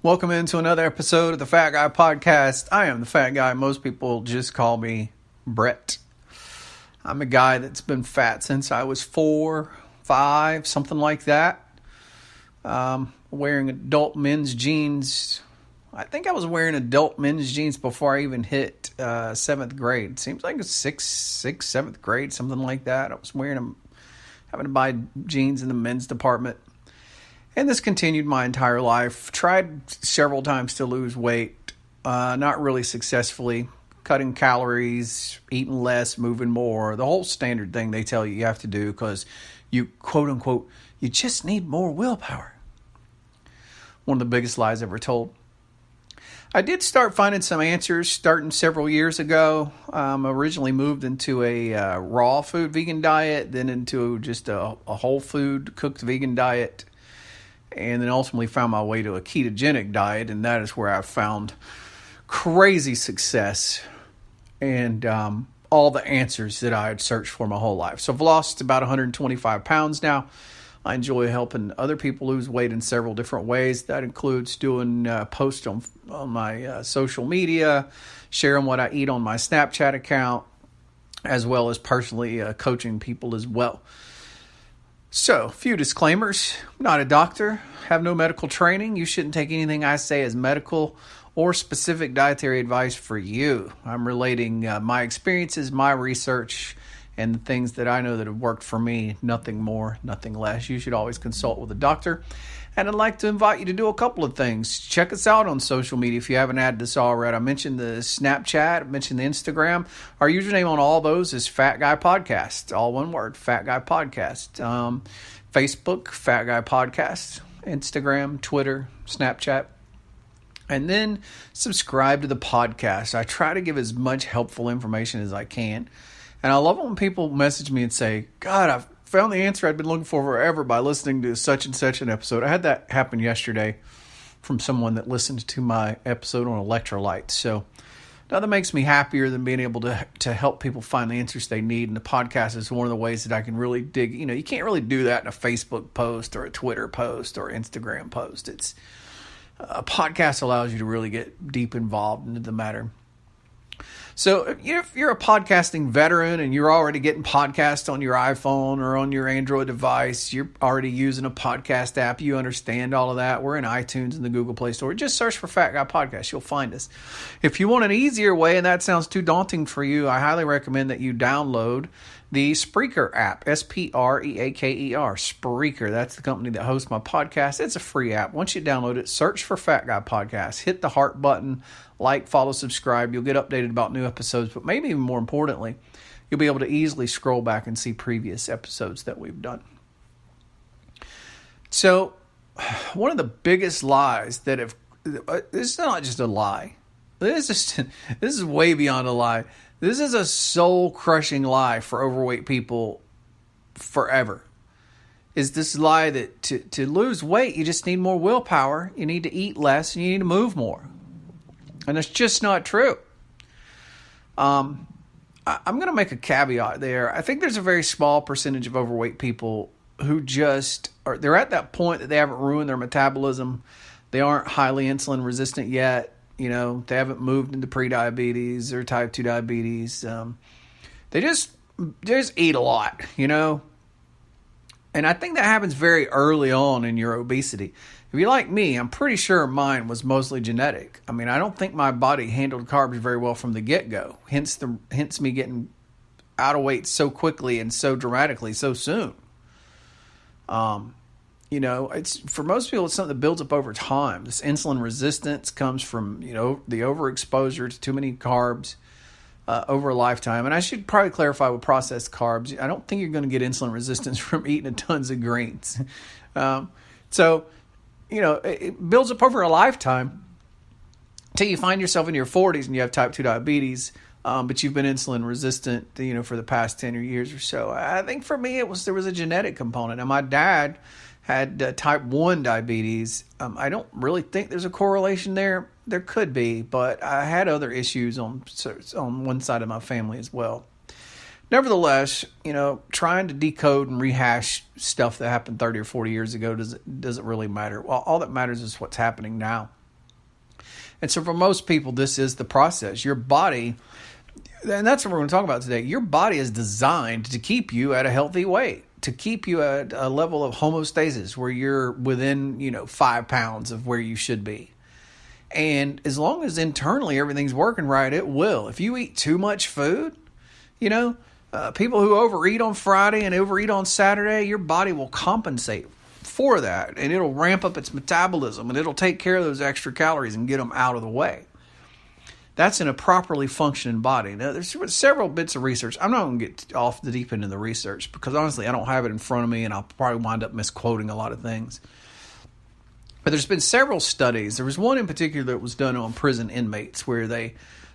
Welcome into another episode of the Fat Guy Podcast. I am the fat guy. Most people just call me Brett. I'm a guy that's been fat since I was 4, 5, something like that. Wearing adult men's jeans. I think I was wearing adult men's jeans before I even hit 7th grade. Seems like it's 6th, 7th grade, something like that. I was wearing them, having to buy jeans in the men's department. And this continued my entire life. Tried several times to lose weight, not really successfully. Cutting calories, eating less, moving more. The whole standard thing they tell you have to do because you, quote unquote, you just need more willpower. One of the biggest lies ever told. I did start finding some answers starting several years ago. Originally moved into a raw food vegan diet, then into just a whole food cooked vegan diet. And then ultimately found my way to a ketogenic diet, and that is where I found crazy success and all the answers that I had searched for my whole life. So I've lost about 125 pounds now. I enjoy helping other people lose weight in several different ways. That includes doing posts on my social media, sharing what I eat on my Snapchat account, as well as personally coaching people as well. So, a few disclaimers. I'm not a doctor, have no medical training. You shouldn't take anything I say as medical or specific dietary advice for you. I'm relating my experiences, my research, and the things that I know that have worked for me. Nothing more, nothing less. You should always consult with a doctor. And I'd like to invite you to do a couple of things. Check us out on social media if you haven't added us already. I mentioned the Snapchat, I mentioned the Instagram. Our username on all those is Fat Guy Podcast. All one word, Fat Guy Podcast. Facebook, Fat Guy Podcast. Instagram, Twitter, Snapchat. And then subscribe to the podcast. I try to give as much helpful information as I can. And I love it when people message me and say, God, I've found the answer I'd been looking for forever by listening to such and such an episode. I had that happen yesterday from someone that listened to my episode on electrolytes. So nothing makes me happier than being able to help people find the answers they need. And the podcast is one of the ways that I can really dig. You know, you can't really do that in a Facebook post or a Twitter post or Instagram post. It's a podcast allows you to really get deep involved into the matter. So if you're a podcasting veteran and you're already getting podcasts on your iPhone or on your Android device, you're already using a podcast app, you understand all of that. We're in iTunes and the Google Play Store. Just search for Fat Guy Podcast. You'll find us. If you want an easier way and that sounds too daunting for you, I highly recommend that you download the Spreaker app, Spreaker. Spreaker, that's the company that hosts my podcast. It's a free app. Once you download it, search for Fat Guy Podcast. Hit the heart button, like, follow, subscribe. You'll get updated about new episodes, but maybe even more importantly, you'll be able to easily scroll back and see previous episodes that we've done. So, one of the biggest lies that have, this is not just a lie. This is way beyond a lie. This is a soul-crushing lie for overweight people forever. Is this lie that to lose weight, you just need more willpower, you need to eat less, and you need to move more. And it's just not true. I'm going to make a caveat there. I think there's a very small percentage of overweight people who they're at that point that they haven't ruined their metabolism. They aren't highly insulin resistant yet. You know, they haven't moved into prediabetes or type 2 diabetes. They just eat a lot, you know. And I think that happens very early on in your obesity. If you're like me, I'm pretty sure mine was mostly genetic. I mean, I don't think my body handled carbs very well from the get-go. Hence me getting out of weight so quickly and so dramatically so soon. You know, it's for most people, it's something that builds up over time. This insulin resistance comes from, you know, the overexposure to too many carbs over a lifetime. And I should probably clarify with processed carbs. I don't think you're going to get insulin resistance from eating tons of greens. So, you know, it builds up over a lifetime until you find yourself in your 40s and you have type 2 diabetes, but you've been insulin resistant, you know, for the past 10 years or so. I think for me, there was a genetic component. And my dad had type 1 diabetes. I don't really think there's a correlation there. There could be, but I had other issues on one side of my family as well. Nevertheless, you know, trying to decode and rehash stuff that happened 30 or 40 years ago doesn't really matter. Well, all that matters is what's happening now. And so for most people, this is the process. Your body, and that's what we're going to talk about today. Your body is designed to keep you at a healthy weight, to keep you at a level of homeostasis where you're within, 5 pounds of where you should be. And as long as internally everything's working right, it will. If you eat too much food, people who overeat on Friday and overeat on Saturday, your body will compensate for that, and it'll ramp up its metabolism, and it'll take care of those extra calories and get them out of the way. That's in a properly functioning body. Now, there's several bits of research. I'm not going to get off the deep end of the research because honestly, I don't have it in front of me, and I'll probably wind up misquoting a lot of things. But there's been several studies. There was one in particular that was done on prison inmates where they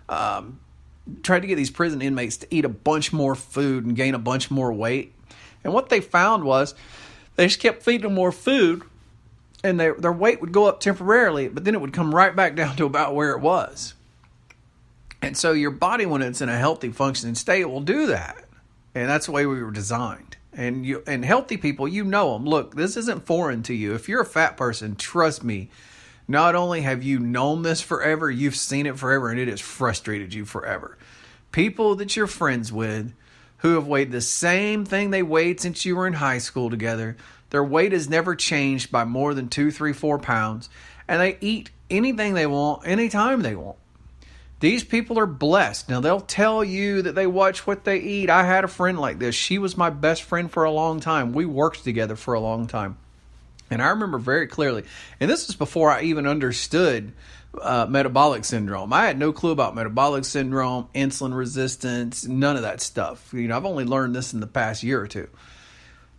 tried to get these prison inmates to eat a bunch more food and gain a bunch more weight. And what they found was they just kept feeding them more food, and their weight would go up temporarily, but then it would come right back down to about where it was. And so your body, when it's in a healthy functioning state, will do that. And that's the way we were designed. And healthy people, you know them. Look, this isn't foreign to you. If you're a fat person, trust me, not only have you known this forever, you've seen it forever, and it has frustrated you forever. People that you're friends with who have weighed the same thing they weighed since you were in high school together, their weight has never changed by more than 2, 3, 4 pounds, and they eat anything they want, anytime they want. These people are blessed. Now, they'll tell you that they watch what they eat. I had a friend like this. She was my best friend for a long time. We worked together for a long time. And I remember very clearly, and this is before I even understood metabolic syndrome. I had no clue about metabolic syndrome, insulin resistance, none of that stuff. I've only learned this in the past year or two.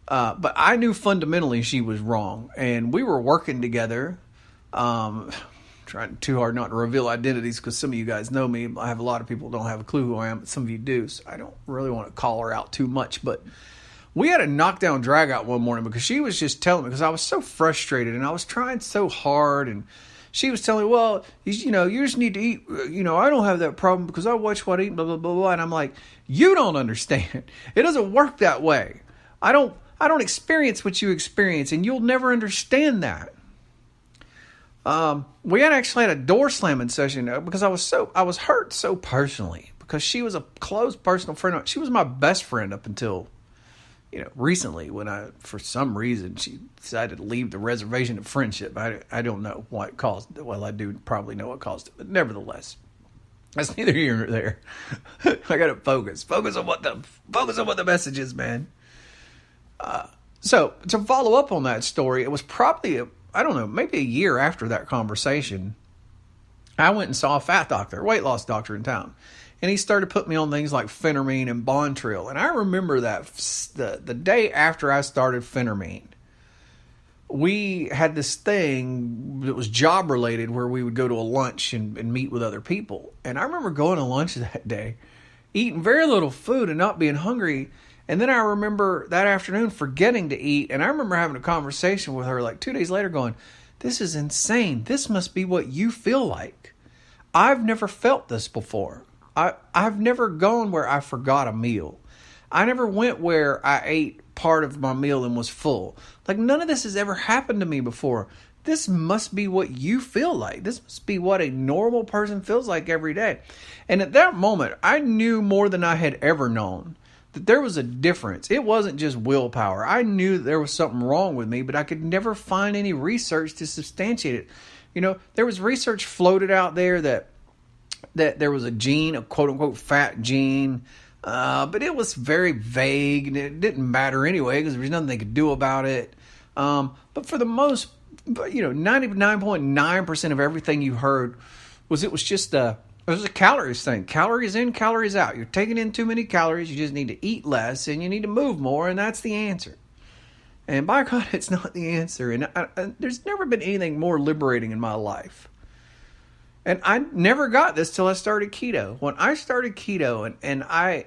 But I knew fundamentally she was wrong. And we were working together. Trying too hard not to reveal identities because some of you guys know me. I have a lot of people who don't have a clue who I am, but some of you do. So I don't really want to call her out too much. But we had a knockdown drag out one morning because she was just telling me, because I was so frustrated and I was trying so hard, and she was telling me, well, you just need to eat. I don't have that problem because I watch what I eat, blah, blah, blah, blah. And I'm like, you don't understand. It doesn't work that way. I don't experience what you experience, and you'll never understand that. We had actually had a door slamming session because I was hurt so personally because she was a close personal friend. She was my best friend up until, recently when for some reason, she decided to leave the reservation of friendship. I don't know what caused it. Well, I do probably know what caused it, but nevertheless, that's neither here nor there. I got to focus on what the message is, man. So to follow up on that story, it was probably maybe a year after that conversation, I went and saw a fat doctor, weight loss doctor in town. And he started putting me on things like Phenermine and Bontril. And I remember that the day after I started Phenermine, we had this thing that was job related where we would go to a lunch and meet with other people. And I remember going to lunch that day, eating very little food and not being hungry. And then I remember that afternoon forgetting to eat. And I remember having a conversation with her like 2 days later going, this is insane. This must be what you feel like. I've never felt this before. I've never gone where I forgot a meal. I never went where I ate part of my meal and was full. Like, none of this has ever happened to me before. This must be what you feel like. This must be what a normal person feels like every day. And at that moment, I knew more than I had ever known that there was a difference. It wasn't just willpower. I knew there was something wrong with me, but I could never find any research to substantiate it. There was research floated out there that there was a gene, a quote-unquote fat gene, but it was very vague, and it didn't matter anyway because there was nothing they could do about it. But for the most, 99.9% of everything you heard it was just it was a calories thing. Calories in, calories out. You're taking in too many calories. You just need to eat less, and you need to move more, and that's the answer. And by God, it's not the answer. And there's never been anything more liberating in my life. And I never got this till I started keto. When I started keto and I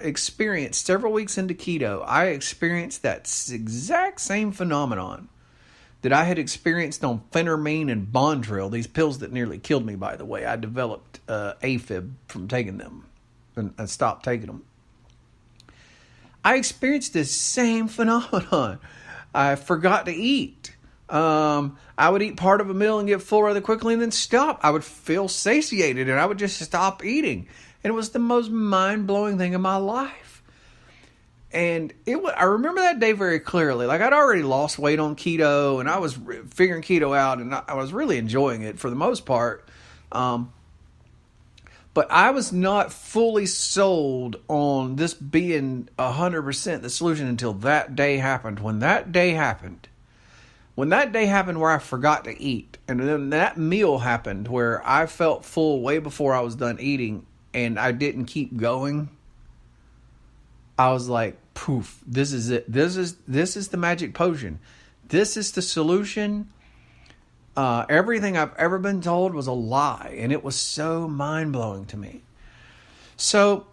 experienced several weeks into keto, I experienced that exact same phenomenon that I had experienced on Phenermine and Bontril, these pills that nearly killed me, by the way. I developed AFib from taking them and I stopped taking them. I experienced this same phenomenon. I forgot to eat. I would eat part of a meal and get full rather quickly and then stop. I would feel satiated and I would just stop eating. And it was the most mind-blowing thing in my life. And I remember that day very clearly. Like, I'd already lost weight on keto and I was figuring keto out and I was really enjoying it for the most part. But I was not fully sold on this being 100% the solution until that day happened. When that day happened where I forgot to eat, and then that meal happened where I felt full way before I was done eating, and I didn't keep going, I was like, poof, this is it. This is the magic potion. This is the solution. Everything I've ever been told was a lie, and it was so mind-blowing to me. So,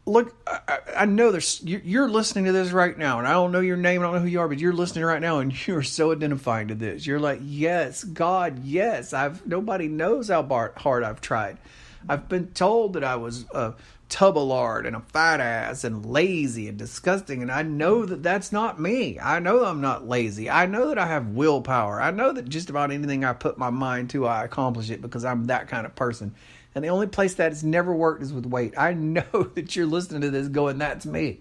look, I know you're listening to this right now, and I don't know your name, I don't know who you are, but you're listening right now, and you're so identifying to this. You're like, yes, God, yes. Nobody knows how hard I've tried. I've been told that I was a tub of lard and a fat ass and lazy and disgusting, and I know that that's not me. I know I'm not lazy. I know that I have willpower. I know that just about anything I put my mind to, I accomplish it because I'm that kind of person. And the only place that has never worked is with weight. I know that you're listening to this going, that's me.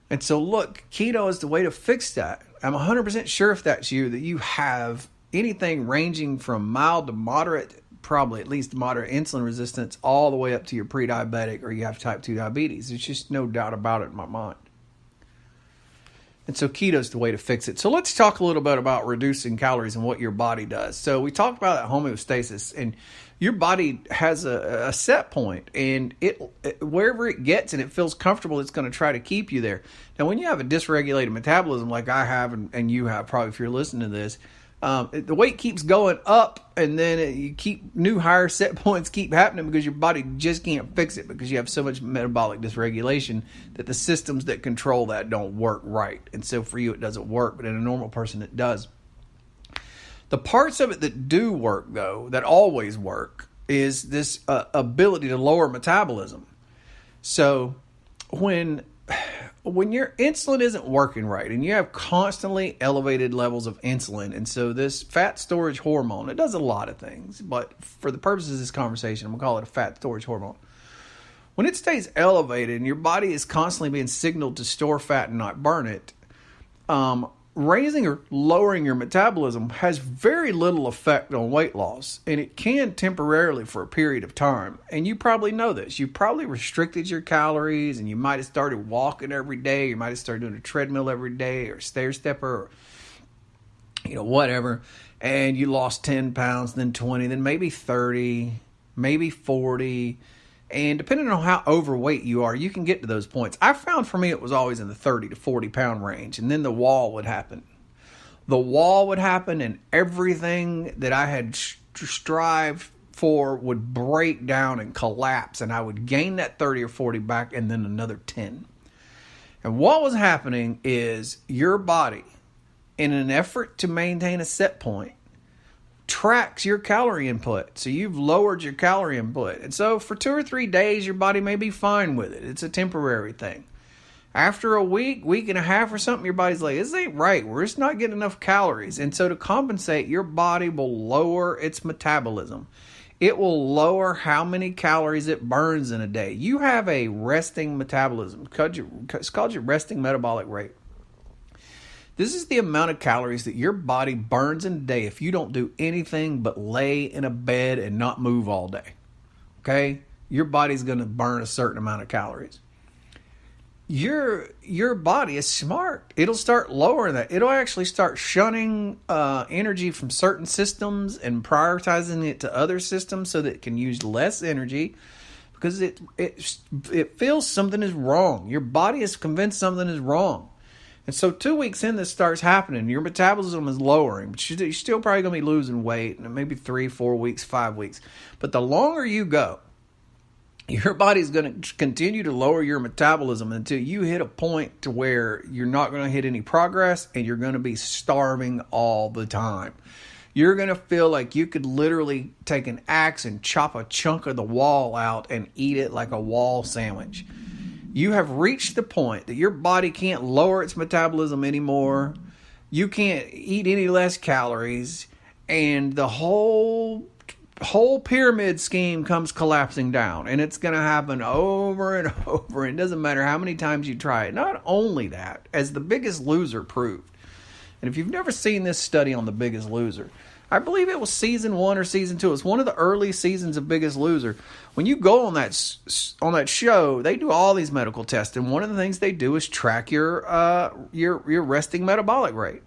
And so look, keto is the way to fix that. I'm 100% sure if that's you, that you have anything ranging from mild to moderate, probably at least moderate insulin resistance, all the way up to your pre-diabetic or you have type 2 diabetes. There's just no doubt about it in my mind. And so keto is the way to fix it. So let's talk a little bit about reducing calories and what your body does. So we talked about that homeostasis, and your body has a set point, and it wherever it gets and it feels comfortable, it's going to try to keep you there. Now, when you have a dysregulated metabolism like I have and you have probably if you're listening to this, the weight keeps going up, and then you keep new higher set points keep happening because your body just can't fix it because you have so much metabolic dysregulation that the systems that control that don't work right. And so for you, it doesn't work, but in a normal person, it does. The parts of it that do work, though, that always work, is this ability to lower metabolism. So when your insulin isn't working right and you have constantly elevated levels of insulin, and so this fat storage hormone, it does a lot of things, but for the purposes of this conversation, I'm going to call it a fat storage hormone. When it stays elevated and your body is constantly being signaled to store fat and not burn it, raising or lowering your metabolism has very little effect on weight loss, and it can temporarily for a period of time. And you probably know this. You probably restricted your calories, and you might have started walking every day. You might have started doing a treadmill every day or stair stepper or whatever. And you lost 10 pounds, then 20, then maybe 30, maybe 40. And depending on how overweight you are, you can get to those points. I found for me it was always in the 30 to 40 pound range. And then the wall would happen. The wall would happen and everything that I had strived for would break down and collapse. And I would gain that 30 or 40 back and then another 10. And what was happening is your body, in an effort to maintain a set point, tracks your calorie input. So you've lowered your calorie input. And so for 2 or 3 days, your body may be fine with it. It's a temporary thing. After a week and a half or something, your body's like, this ain't right. We're just not getting enough calories. And so to compensate, your body will lower its metabolism. It will lower how many calories it burns in a day. You have a resting metabolism. It's called your resting metabolic rate. This is the amount of calories that your body burns in a day if you don't do anything but lay in a bed and not move all day. Okay? Your body's going to burn a certain amount of calories. Your body is smart. It'll start lowering that. It'll actually start shunning energy from certain systems and prioritizing it to other systems so that it can use less energy because it feels something is wrong. Your body is convinced something is wrong. And so 2 weeks in, this starts happening. Your metabolism is lowering, but you're still probably going to be losing weight in maybe 3, 4 weeks, 5 weeks. But the longer you go, your body's going to continue to lower your metabolism until you hit a point to where you're not going to hit any progress and you're going to be starving all the time. You're going to feel like you could literally take an axe and chop a chunk of the wall out and eat it like a wall sandwich. You have reached the point that your body can't lower its metabolism anymore. You can't eat any less calories, and the whole pyramid scheme comes collapsing down, and it's going to happen over and over. It doesn't matter how many times you try it. Not only that, as The Biggest Loser proved, and if you've never seen this study on The Biggest Loser, I believe it was season 1 or season 2. It's one of the early seasons of Biggest Loser. When you go on that show, they do all these medical tests, and one of the things they do is track your resting metabolic rate.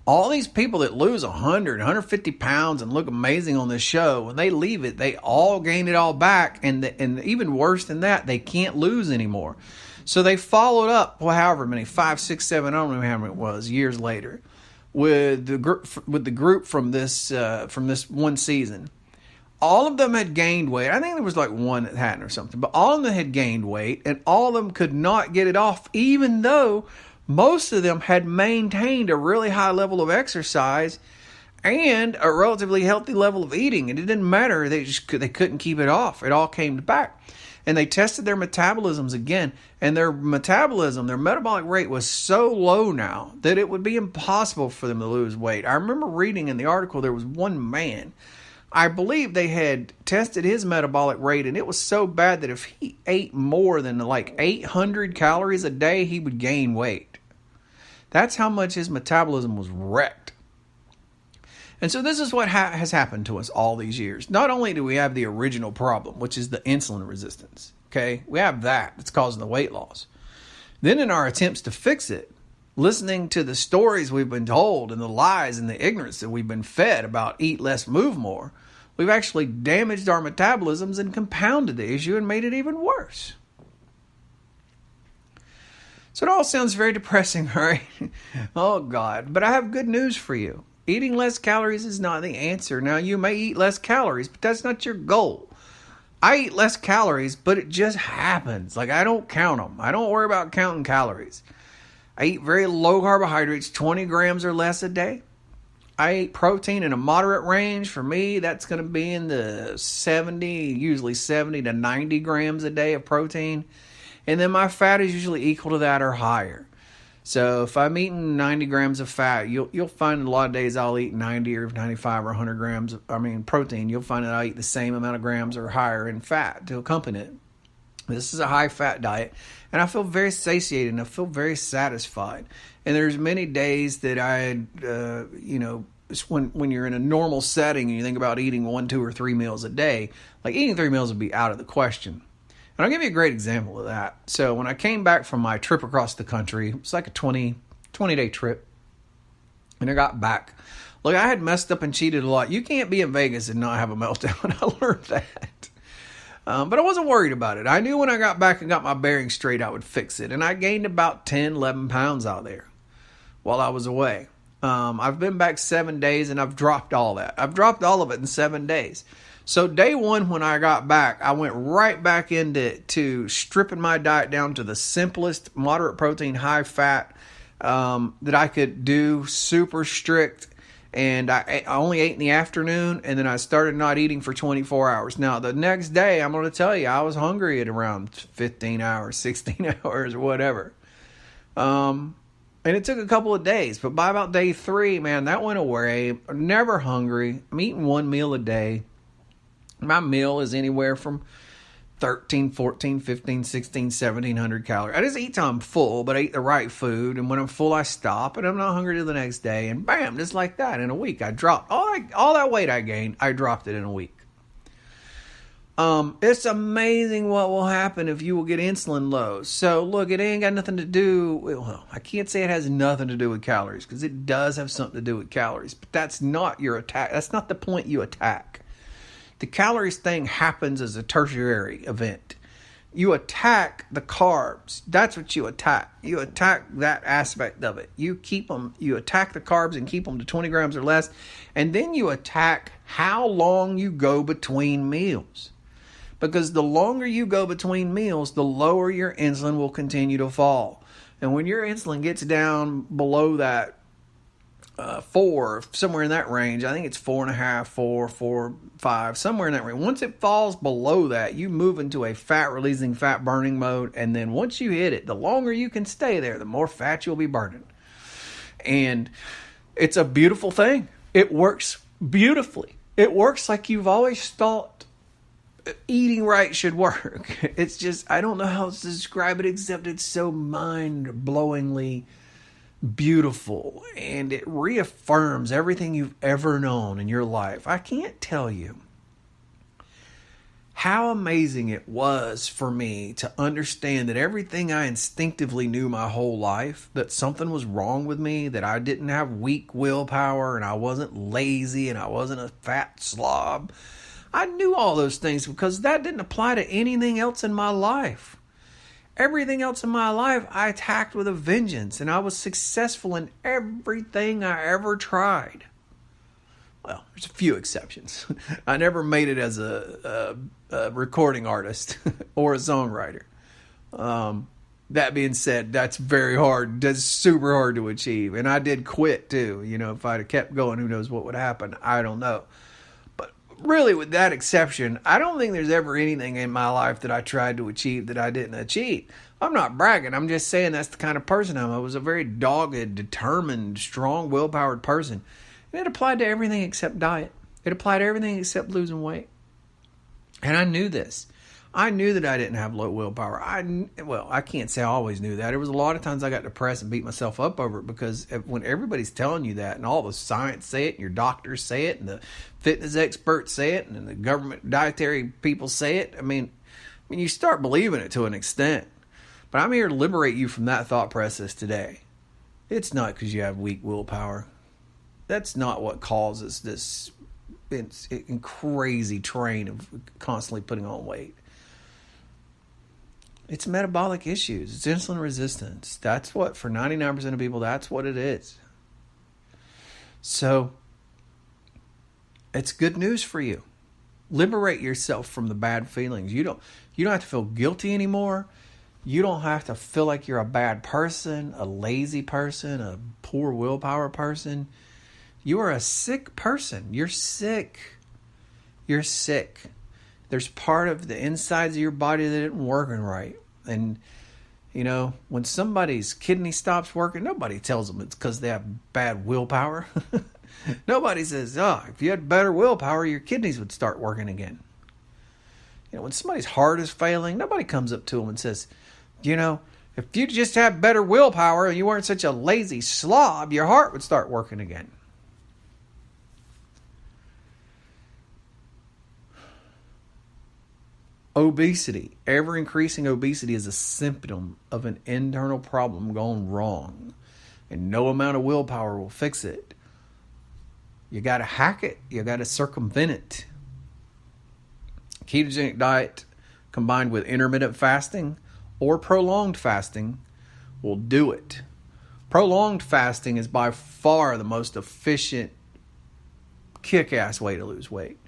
All these people that lose 100, 150 pounds and look amazing on this show, when they leave it, they all gain it all back, and even worse than that, they can't lose anymore. So they followed up, however many, 5, 6, 7, I don't know how many it was, years later, with the group from this one season. All of them had gained weight. I think there was like one that hadn't or something, but all of them had gained weight, and all of them could not get it off, even though most of them had maintained a really high level of exercise and a relatively healthy level of eating. And it didn't matter. They couldn't keep it off. It all came back. And they tested their metabolisms again. And their metabolic rate was so low now that it would be impossible for them to lose weight. I remember reading in the article there was one man, I believe they had tested his metabolic rate, and it was so bad that if he ate more than like 800 calories a day, he would gain weight. That's how much his metabolism was wrecked. And so this is what has happened to us all these years. Not only do we have the original problem, which is the insulin resistance, okay? We have that. That's causing the weight loss. Then in our attempts to fix it, listening to the stories we've been told and the lies and the ignorance that we've been fed about eat less, move more, we've actually damaged our metabolisms and compounded the issue and made it even worse. So it all sounds very depressing, right? Oh, God. But I have good news for you. Eating less calories is not the answer. Now, you may eat less calories, but that's not your goal. I eat less calories, but it just happens. Like, I don't count them. I don't worry about counting calories. I eat very low carbohydrates, 20 grams or less a day. I eat protein in a moderate range. For me, that's going to be in the 70 to 90 grams a day of protein. And then my fat is usually equal to that or higher. So if I'm eating 90 grams of fat, you'll find a lot of days I'll eat 90 or 95 or 100 grams of protein. You'll find that I eat the same amount of grams or higher in fat to accompany it. This is a high fat diet, and I feel very satiated and I feel very satisfied. And there's many days that when you're in a normal setting and you think about eating 1, 2, or 3 meals a day, like eating 3 meals would be out of the question. And I'll give you a great example of that. So when I came back from my trip across the country, it was like a 20-day trip. And I got back. Look, I had messed up and cheated a lot. You can't be in Vegas and not have a meltdown. I learned that. But I wasn't worried about it. I knew when I got back and got my bearings straight, I would fix it. And I gained about 10, 11 pounds out there while I was away. I've been back 7 days and I've dropped all that. I've dropped all of it in 7 days. So day one, when I got back, I went right back into stripping my diet down to the simplest, moderate protein, high fat that I could do, super strict. And I only ate in the afternoon, and then I started not eating for 24 hours. Now, the next day, I'm going to tell you, I was hungry at around 15 hours, 16 hours, or whatever. And it took a couple of days, but by about day 3, man, that went away. I'm never hungry. I'm eating 1 meal a day. My meal is anywhere from 13, 14, 15, 16, 1700 calories. I just eat till I'm full, but I eat the right food. And when I'm full, I stop, and I'm not hungry till the next day. And bam, just like that, in a week, I dropped all that weight I gained. I dropped it in a week. It's amazing what will happen if you will get insulin low. So look, it ain't got nothing to do. Well, I can't say it has nothing to do with calories, because it does have something to do with calories. But that's not your attack. That's not the point you attack. The calories thing happens as a tertiary event. You attack the carbs. That's what you attack. You attack that aspect of it. You attack the carbs and keep them to 20 grams or less. And then you attack how long you go between meals. Because the longer you go between meals, the lower your insulin will continue to fall. And when your insulin gets down below that 4, somewhere in that range. I think it's 4.5, 4, 5, somewhere in that range. Once it falls below that, you move into a fat releasing, fat burning mode. And then once you hit it, the longer you can stay there, the more fat you'll be burning. And it's a beautiful thing. It works beautifully. It works like you've always thought eating right should work. It's just, I don't know how to describe it except it's so mind-blowingly beautiful, and it reaffirms everything you've ever known in your life. I can't tell you how amazing it was for me to understand that everything I instinctively knew my whole life, that something was wrong with me, that I didn't have weak willpower, and I wasn't lazy, and I wasn't a fat slob. I knew all those things because that didn't apply to anything else in my life. Everything else in my life, I attacked with a vengeance, and I was successful in everything I ever tried. Well, there's a few exceptions. I never made it as a recording artist or a songwriter. That being said, that's very hard. That's super hard to achieve. And I did quit too. You know, if I'd have kept going, who knows what would happen? I don't know. Really, with that exception, I don't think there's ever anything in my life that I tried to achieve that I didn't achieve. I'm not bragging. I'm just saying that's the kind of person I was a very dogged, determined, strong, will-powered person. And it applied to everything except diet. It applied to everything except losing weight. And I knew this. I knew that I didn't have low willpower. I can't say I always knew that. There was a lot of times I got depressed and beat myself up over it because when everybody's telling you that and all the science say it and your doctors say it and the fitness experts say it and the government dietary people say it, I mean, you start believing it to an extent. But I'm here to liberate you from that thought process today. It's not because you have weak willpower. That's not what causes this crazy train of constantly putting on weight. It's metabolic issues. It's insulin resistance. That's what, for 99% of people, that's what it is. So, it's good news for you. Liberate yourself from the bad feelings. You don't have to feel guilty anymore. You don't have to feel like you're a bad person, a lazy person, a poor willpower person. You are a sick person. You're sick. You're sick. There's part of the insides of your body that isn't working right. And, you know, when somebody's kidney stops working, nobody tells them it's because they have bad willpower. Nobody says, if you had better willpower, your kidneys would start working again. You know, when somebody's heart is failing, nobody comes up to them and says, you know, if you just had better willpower and you weren't such a lazy slob, your heart would start working again. Obesity, ever-increasing obesity is a symptom of an internal problem gone wrong. And no amount of willpower will fix it. You got to hack it. You got to circumvent it. Ketogenic diet combined with intermittent fasting or prolonged fasting will do it. Prolonged fasting is by far the most efficient, kick-ass way to lose weight.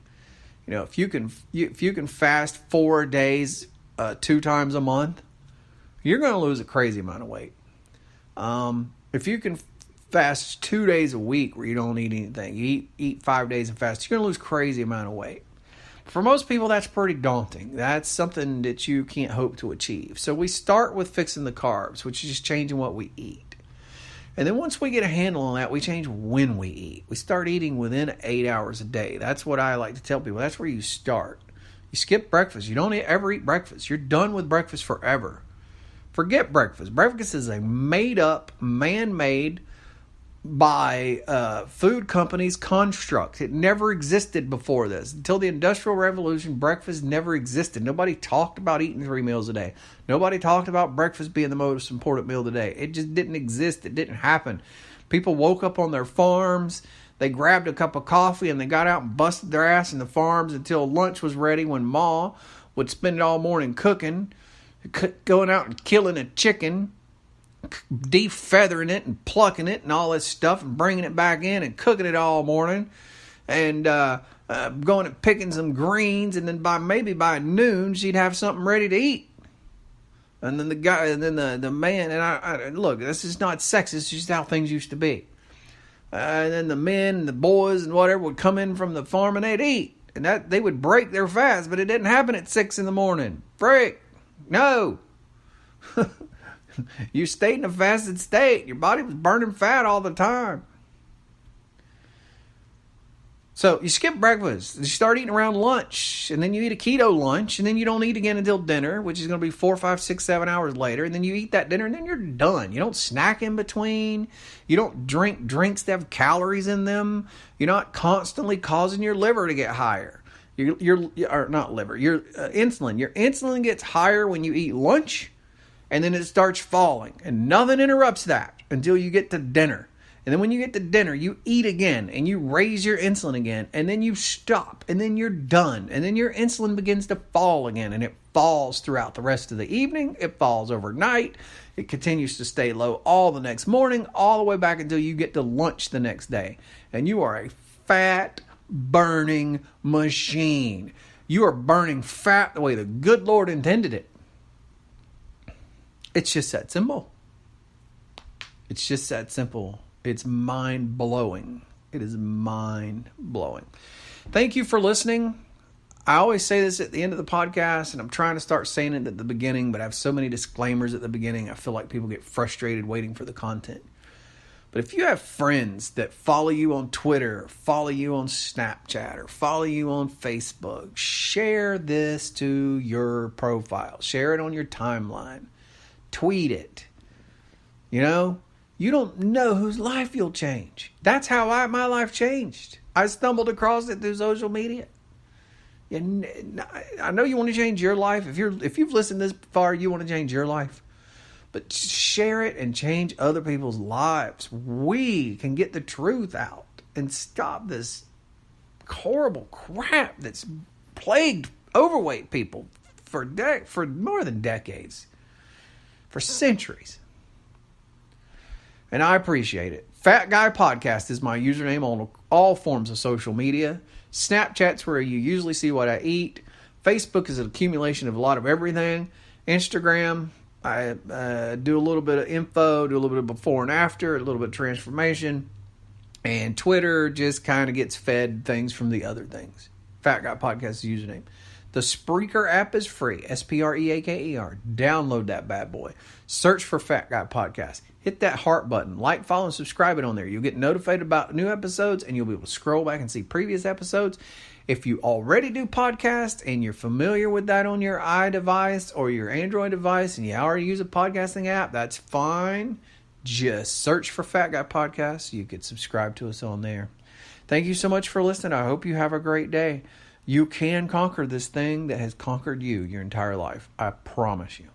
You know, if you can fast 4 days, 2 times a month, you're going to lose a crazy amount of weight. If you can fast 2 days a week where you don't eat anything, you eat 5 days and fast, you're going to lose a crazy amount of weight. For most people, that's pretty daunting. That's something that you can't hope to achieve. So we start with fixing the carbs, which is just changing what we eat. And then once we get a handle on that, we change when we eat. We start eating within 8 hours a day. That's what I like to tell people. That's where you start. You skip breakfast. You don't ever eat breakfast. You're done with breakfast forever. Forget breakfast. Breakfast is a made-up, man-made, by food companies construct. It never existed before this. Until the Industrial Revolution, breakfast never existed. Nobody talked about eating 3 meals a day. Nobody talked about breakfast being the most important meal of the day. It just didn't exist. It didn't happen. People woke up on their farms. They grabbed a cup of coffee and they got out and busted their ass in the farms until lunch was ready, when Ma would spend it all morning cooking, going out and killing a chicken, defeathering it and plucking it and all this stuff and bringing it back in and cooking it all morning, and going and picking some greens, and then by noon she'd have something ready to eat. And then the man, and I look, this is not sexist, it's just how things used to be. And then the men and the boys and whatever would come in from the farm and they'd eat. And that they would break their fast, but it didn't happen at 6 a.m. Break. No. You stayed in a fasted state. Your body was burning fat all the time. So you skip breakfast. You start eating around lunch. And then you eat a keto lunch. And then you don't eat again until dinner, which is going to be 4, 5, 6, 7 hours later. And then you eat that dinner and then you're done. You don't snack in between. You don't drink drinks that have calories in them. You're not constantly causing your liver to get higher. Your insulin. Your insulin gets higher when you eat lunch. And then it starts falling. And nothing interrupts that until you get to dinner. And then when you get to dinner, you eat again. And you raise your insulin again. And then you stop. And then you're done. And then your insulin begins to fall again. And it falls throughout the rest of the evening. It falls overnight. It continues to stay low all the next morning. All the way back until you get to lunch the next day. And you are a fat burning machine. You are burning fat the way the good Lord intended it. It's just that simple. It's just that simple. It's mind-blowing. It is mind-blowing. Thank you for listening. I always say this at the end of the podcast, and I'm trying to start saying it at the beginning, but I have so many disclaimers at the beginning, I feel like people get frustrated waiting for the content. But if you have friends that follow you on Twitter, or follow you on Snapchat, or follow you on Facebook, share this to your profile. Share it on your timeline. Tweet it. You know, you don't know whose life you'll change. That's how my life changed. I stumbled across it through social media. And I know you want to change your life. If you've listened this far, you want to change your life. But share it and change other people's lives. We can get the truth out and stop this horrible crap that's plagued overweight people for more than decades. For centuries. And I appreciate it. Fat Guy Podcast is my username on all forms of social media. Snapchat's where you usually see what I eat. Facebook is an accumulation of a lot of everything. Instagram, I do a little bit of info, do a little bit of before and after, a little bit of transformation. And Twitter just kind of gets fed things from the other things. Fat Guy Podcast is the username. The Spreaker app is free. Spreaker. Download that bad boy. Search for Fat Guy Podcast. Hit that heart button. Like, follow, and subscribe it on there. You'll get notified about new episodes, and you'll be able to scroll back and see previous episodes. If you already do podcasts and you're familiar with that on your iDevice or your Android device, and you already use a podcasting app, that's fine. Just search for Fat Guy Podcast. You could subscribe to us on there. Thank you so much for listening. I hope you have a great day. You can conquer this thing that has conquered you your entire life. I promise you.